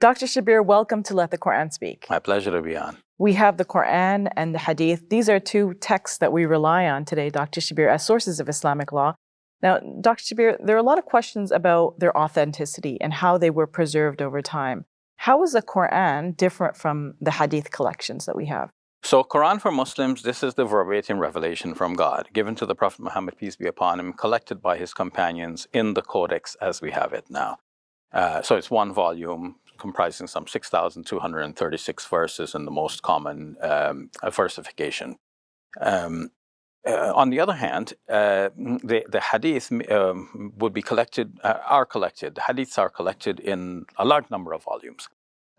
Dr. Shabir, welcome to Let the Quran Speak. My pleasure to be on. We have the Quran and the Hadith. These are two texts that we rely on today, Dr. Shabir, as sources of Islamic law. Now, Dr. Shabir, there are a lot of questions about their authenticity and how they were preserved over time. How is the Quran different from the Hadith collections that we have? So, Quran for Muslims, this is the verbatim revelation from God, given to the Prophet Muhammad, peace be upon him, collected by his companions in the Codex as we have it now. So it's one volume comprising some 6,236 verses in the most common versification. On the other hand, the hadith would be collected, are collected, the hadiths are collected in a large number of volumes.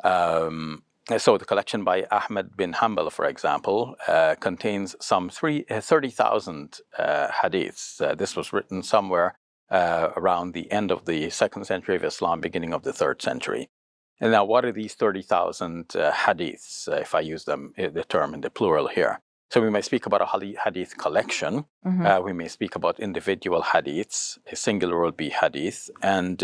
So the collection by Ahmad bin Hanbal, for example, contains some 30,000 hadiths. This was written somewhere around the end of the 2nd century of Islam, beginning of the 3rd century. And now, what are these 30,000 hadiths, if I use the term in the plural here? So we may speak about a hadith collection. We may speak about individual hadiths. A singular will be hadith. And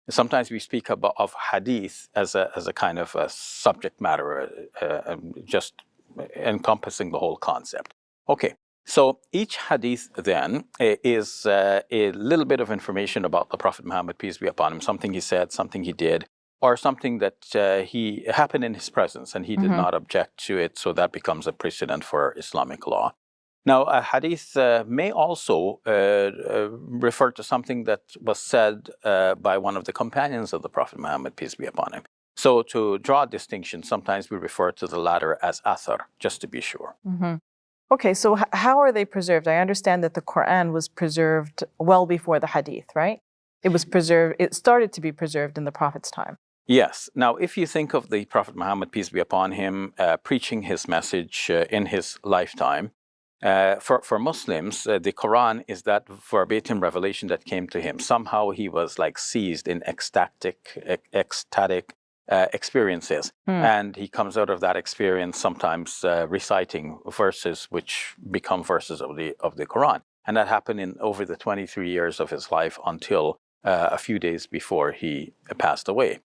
sometimes we speak of hadith as a kind of a subject matter, just encompassing the whole concept. Okay. So each hadith then is a little bit of information about the Prophet Muhammad, peace be upon him, something he said, something he did, or something that he happened in his presence and he did not object to it, so that becomes a precedent for Islamic law. Now, a hadith may also refer to something that was said by one of the companions of the Prophet Muhammad, peace be upon him. So to draw a distinction, sometimes we refer to the latter as athar, just to be sure. Okay, so how are they preserved? I understand that the Quran was preserved well before the Hadith, right? It was preserved, it started to be preserved in the Prophet's time. Yes. Now, if you think of the Prophet Muhammad, peace be upon him, preaching his message in his lifetime, for Muslims, the Quran is that verbatim revelation that came to him. Somehow he was like seized in ecstatic experiences. And he comes out of that experience sometimes reciting verses which become verses of the Quran. And that happened in over the 23 years of his life until a few days before he passed away.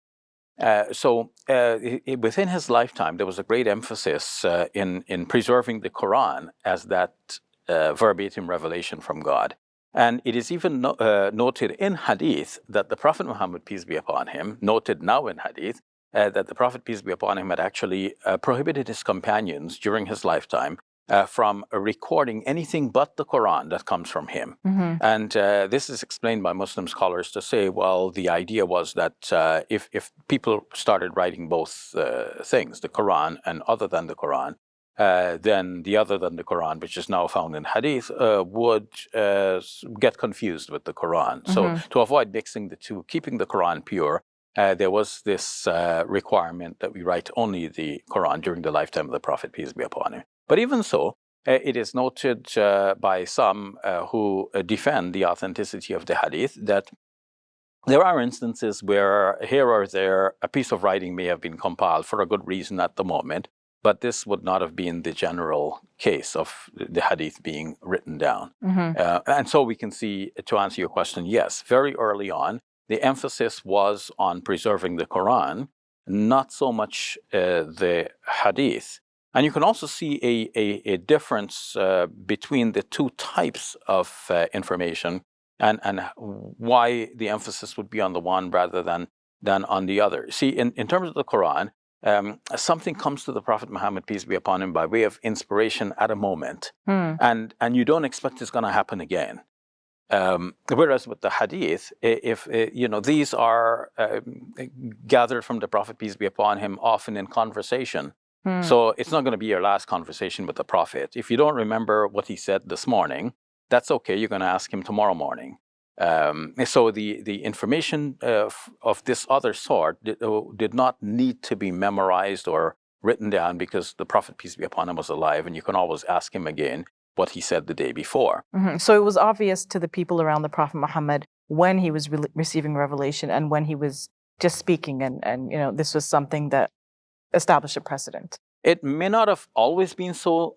So within his lifetime, there was a great emphasis in preserving the Quran as that verbatim revelation from God. And it is even noted in Hadith that the Prophet Muhammad, peace be upon him, noted now in Hadith, that the Prophet, peace be upon him, had actually prohibited his companions during his lifetime from recording anything but the Quran that comes from him. And this is explained by Muslim scholars to say, well, the idea was that if people started writing both things, the Quran and other than the Quran, then the other than the Quran, which is now found in Hadith, would get confused with the Quran. So to avoid mixing the two, keeping the Quran pure, there was this requirement that we write only the Quran during the lifetime of the Prophet, peace be upon him. But even so, it is noted by some who defend the authenticity of the Hadith that there are instances where here or there a piece of writing may have been compiled for a good reason at the moment, but this would not have been the general case of the Hadith being written down. And so we can see, to answer your question, yes, very early on, the emphasis was on preserving the Quran, not so much the Hadith. And you can also see a difference between the two types of information and why the emphasis would be on the one rather than on the other. See, in terms of the Quran, something comes to the Prophet Muhammad, peace be upon him, by way of inspiration at a moment, and you don't expect it's going to happen again. Whereas with the Hadith, if these are gathered from the Prophet, peace be upon him, often in conversation. So it's not going to be your last conversation with the Prophet. If you don't remember what he said this morning, that's okay. You're going to ask him tomorrow morning. So the information of this other sort did not need to be memorized or written down because the Prophet, peace be upon him, was alive, and you can always ask him again what he said the day before. So it was obvious to the people around the Prophet Muhammad when he was receiving revelation and when he was just speaking, and this was something that established a precedent. It may not have always been so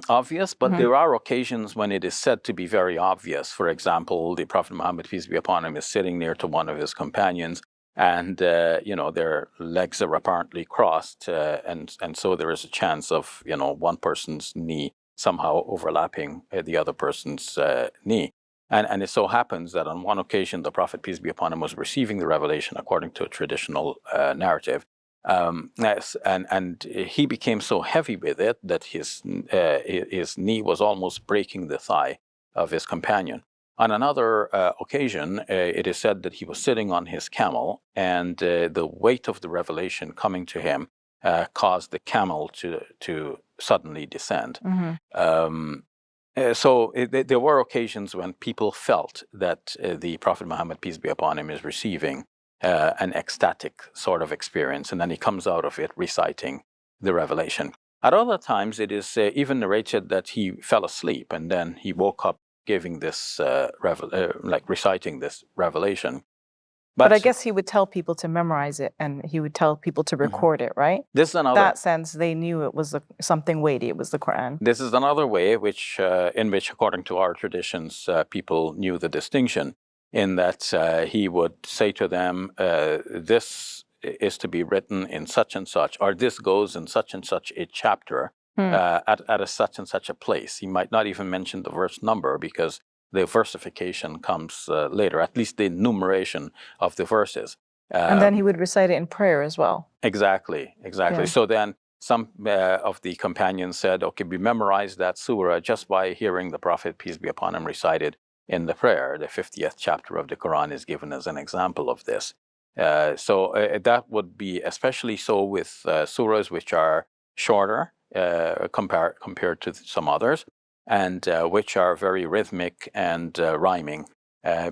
obvious, but there are occasions when it is said to be very obvious. For example, the Prophet Muhammad, peace be upon him, is sitting near to one of his companions, and their legs are apparently crossed, and so there is a chance of one person's knee somehow overlapping the other person's knee. And it so happens that on one occasion, the Prophet, peace be upon him, was receiving the revelation according to a traditional narrative. And he became so heavy with it that his knee was almost breaking the thigh of his companion. On another occasion, it is said that he was sitting on his camel, and the weight of the revelation coming to him caused the camel to suddenly descend. There were occasions when people felt that the Prophet Muhammad, peace be upon him, is receiving an ecstatic sort of experience, and then he comes out of it reciting the revelation. At other times, it is even narrated that he fell asleep and then he woke up giving this, reciting this revelation. But I guess he would tell people to memorize it, and he would tell people to record it, right? This is another. That sense, they knew it was something weighty. It was the Quran. This is another way in which, according to our traditions, people knew the distinction. In that he would say to them, "This is to be written in such and such, or this goes in such and such a chapter at a such and such a place." He might not even mention the verse number because the versification comes later, at least the enumeration of the verses. And then he would recite it in prayer as well. Exactly. Yeah. So then some of the companions said, okay, we memorized that surah just by hearing the Prophet, peace be upon him, recited in the prayer. The 50th chapter of the Quran is given as an example of this. That would be especially so with surahs which are shorter compared to some others, and which are very rhythmic and rhyming,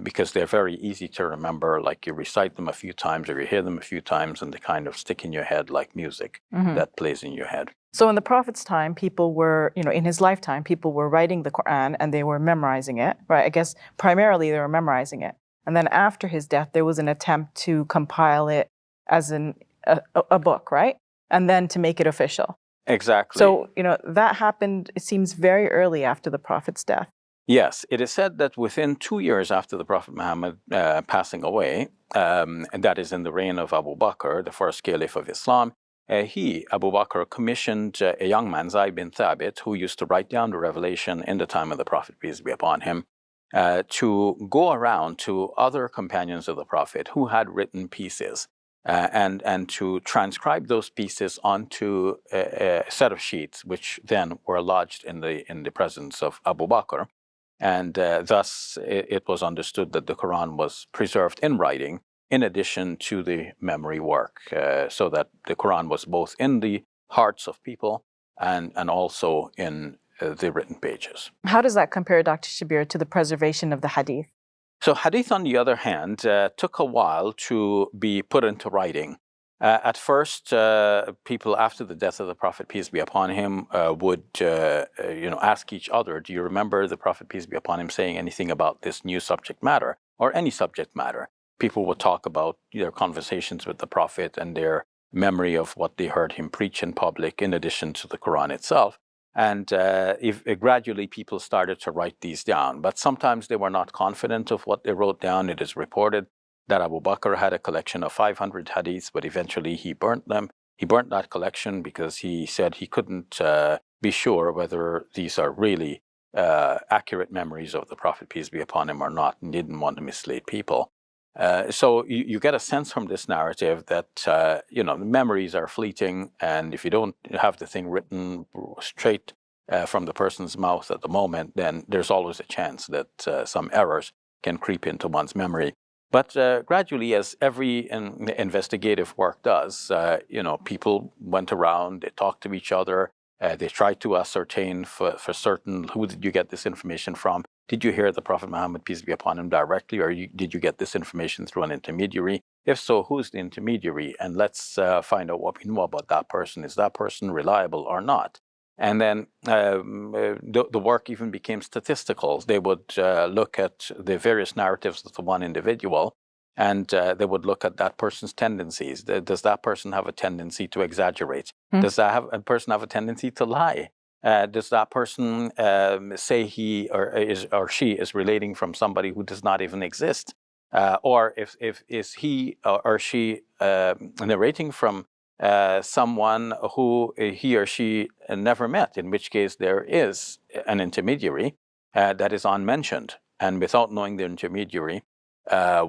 because they're very easy to remember. Like you recite them a few times or you hear them a few times and they kind of stick in your head like music that plays in your head. So in the Prophet's time, people were, in his lifetime, people were writing the Quran and they were memorizing it, right? I guess primarily they were memorizing it. And then after his death, there was an attempt to compile it as a book, right? And then to make it official. Exactly. So, that happened, it seems, very early after the Prophet's death. Yes, it is said that within 2 years after the Prophet Muhammad passing away, and that is in the reign of Abu Bakr, the first caliph of Islam, Abu Bakr, commissioned a young man, Zayd bin Thabit, who used to write down the revelation in the time of the Prophet, peace be upon him, to go around to other companions of the Prophet who had written pieces and to transcribe those pieces onto a set of sheets, which then were lodged in the presence of Abu Bakr. And thus it was understood that the Quran was preserved in writing in addition to the memory work, so that the Quran was both in the hearts of people and also in the written pages. How does that compare, Dr. Shabir, to the preservation of the Hadith? So Hadith, on the other hand, took a while to be put into writing. At first, people after the death of the Prophet, peace be upon him, would ask each other, do you remember the Prophet, peace be upon him, saying anything about this new subject matter or any subject matter? People would talk about their conversations with the Prophet and their memory of what they heard him preach in public, in addition to the Quran itself. And gradually people started to write these down, but sometimes they were not confident of what they wrote down. It is reported that Abu Bakr had a collection of 500 hadiths, but eventually he burnt them. He burnt that collection because he said he couldn't be sure whether these are really accurate memories of the Prophet, peace be upon him, or not, and didn't want to mislead people. So you get a sense from this narrative that the memories are fleeting, and if you don't have the thing written straight from the person's mouth at the moment, then there's always a chance that some errors can creep into one's memory. But gradually, as every investigative work does, people went around, they talked to each other, they tried to ascertain for certain, who did you get this information from? Did you hear the Prophet Muhammad, peace be upon him, directly, or did you get this information through an intermediary? If so, who's the intermediary? And let's find out what we know about that person. Is that person reliable or not? And then the work even became statistical. They would look at the various narratives of the one individual, and they would look at that person's tendencies. Does that person have a tendency to exaggerate? Does that person have a tendency to lie? Does that person say he or she is relating from somebody who does not even exist? or if is he or she narrating from someone who he or she never met, in which case there is an intermediary that is unmentioned. And without knowing the intermediary,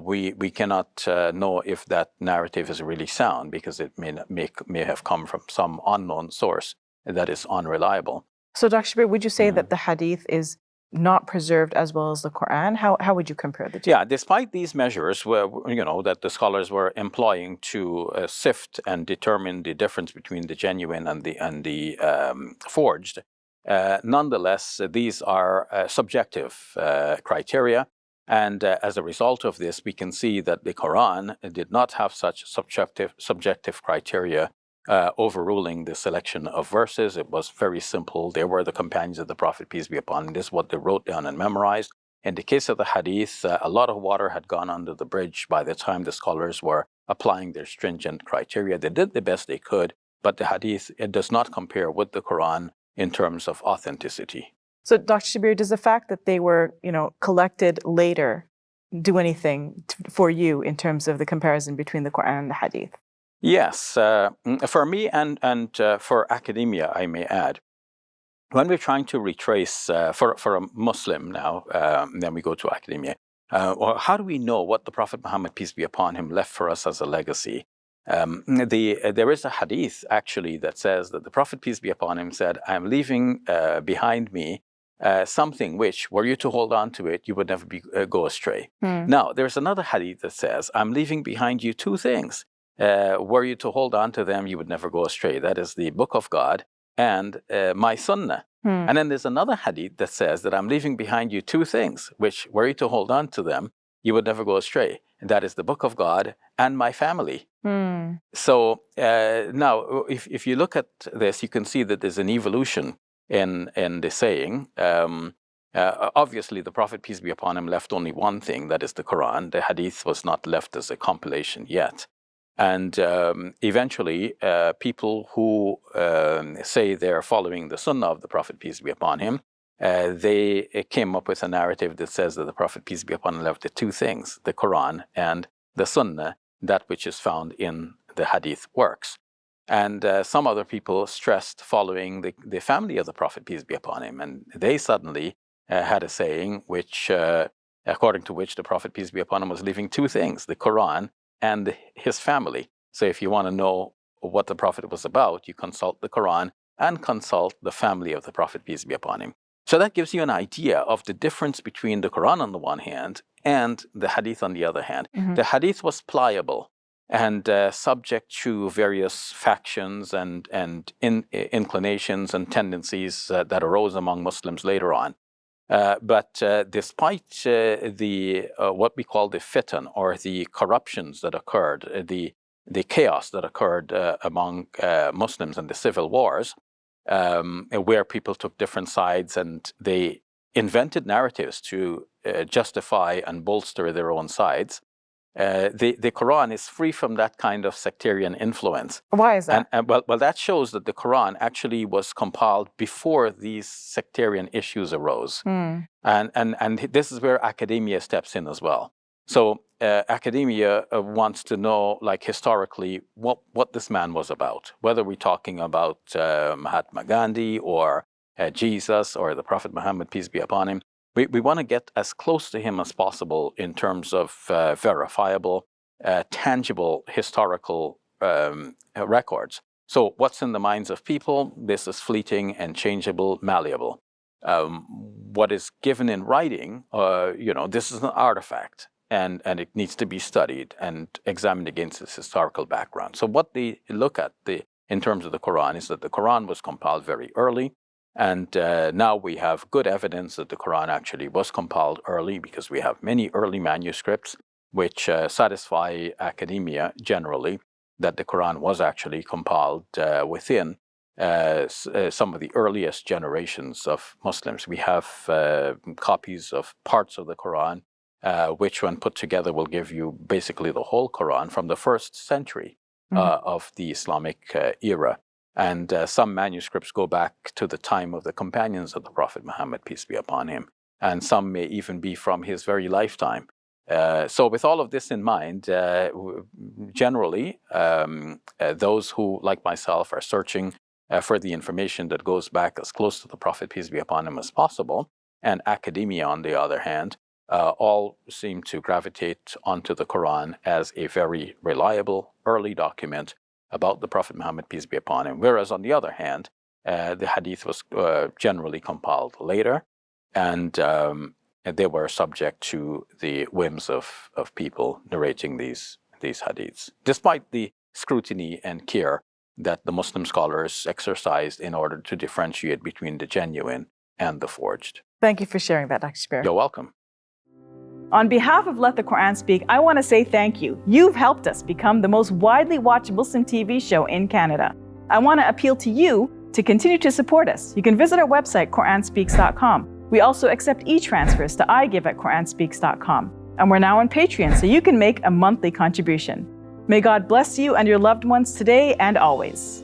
we cannot know if that narrative is really sound, because it may have come from some unknown source that is unreliable. So, Dr. Shabir, would you say that the Hadith is not preserved as well as the Quran? How would you compare the two? Yeah, despite these measures, that the scholars were employing to sift and determine the difference between the genuine and the forged, nonetheless, these are subjective criteria. And as a result of this, we can see that the Quran did not have such subjective criteria overruling the selection of verses. It was very simple. They were the companions of the Prophet, peace be upon him. This is what they wrote down and memorized. In the case of the Hadith, a lot of water had gone under the bridge by the time the scholars were applying their stringent criteria. They did the best they could, but the Hadith, it does not compare with the Quran in terms of authenticity. So, Dr. Shabir, does the fact that they were, collected later do anything for you in terms of the comparison between the Quran and the Hadith? Yes, for me and for academia, I may add. When we're trying to retrace, for a Muslim now, then we go to academia, how do we know what the Prophet Muhammad, peace be upon him, left for us as a legacy? There is a hadith, actually, that says that the Prophet, peace be upon him, said, I'm leaving behind me something which, were you to hold on to it, you would never go astray. Now, there's another hadith that says, I'm leaving behind you two things. Were you to hold on to them, you would never go astray. That is the Book of God and my sunnah. And then there's another hadith that says that I'm leaving behind you two things, which, were you to hold on to them, you would never go astray. And that is the Book of God and my family. So now, if you look at this, you can see that there's an evolution in the saying. Obviously, the Prophet, peace be upon him, left only one thing, that is the Quran. The hadith was not left as a compilation yet. And eventually, people who say they're following the sunnah of the Prophet, peace be upon him, they came up with a narrative that says that the Prophet, peace be upon him, left the two things, the Quran and the sunnah, that which is found in the hadith works. And some other people stressed following the family of the Prophet, peace be upon him. And they suddenly had a saying which, according to which the Prophet, peace be upon him, was leaving two things, the Quran and his family. So if you want to know what the Prophet was about, you consult the Quran and consult the family of the Prophet, peace be upon him. So that gives you an idea of the difference between the Quran on the one hand and the Hadith on the other hand. The Hadith was pliable and subject to various factions and inclinations and tendencies that arose among Muslims later on. But despite the what we call the fitan, or the corruptions that occurred, the chaos that occurred among Muslims in the civil wars, where people took different sides and they invented narratives to justify and bolster their own sides, the Quran is free from that kind of sectarian influence. Why is that? And well, that shows that the Quran actually was compiled before these sectarian issues arose. And this is where academia steps in as well. So academia wants to know, like historically, what this man was about, whether we're talking about Mahatma Gandhi or Jesus or the Prophet Muhammad, peace be upon him. We want to get as close to him as possible in terms of verifiable, tangible historical records. So what's in the minds of people? This is fleeting and changeable, malleable. What is given in writing, this is an artifact, and it needs to be studied and examined against its historical background. So what they look at in terms of the Quran is that the Quran was compiled very early. And now we have good evidence that the Quran actually was compiled early, because we have many early manuscripts which satisfy academia generally that the Quran was actually compiled within some of the earliest generations of Muslims. We have copies of parts of the Quran, which when put together will give you basically the whole Quran from the 1st century of the Islamic era. And some manuscripts go back to the time of the companions of the Prophet Muhammad, peace be upon him. And some may even be from his very lifetime. So with all of this in mind, generally, those who, like myself, are searching for the information that goes back as close to the Prophet, peace be upon him, as possible, and academia, on the other hand, all seem to gravitate onto the Quran as a very reliable early document about the Prophet Muhammad, peace be upon him, whereas on the other hand, the Hadith was generally compiled later, and they were subject to the whims of people narrating these hadiths, despite the scrutiny and care that the Muslim scholars exercised in order to differentiate between the genuine and the forged. Thank you for sharing that, Dr. Shabir. You're welcome. On behalf of Let the Quran Speak, I want to say thank you. You've helped us become the most widely watched Muslim TV show in Canada. I want to appeal to you to continue to support us. You can visit our website, QuranSpeaks.com. We also accept e-transfers to igive@QuranSpeaks.com. And we're now on Patreon, so you can make a monthly contribution. May God bless you and your loved ones today and always.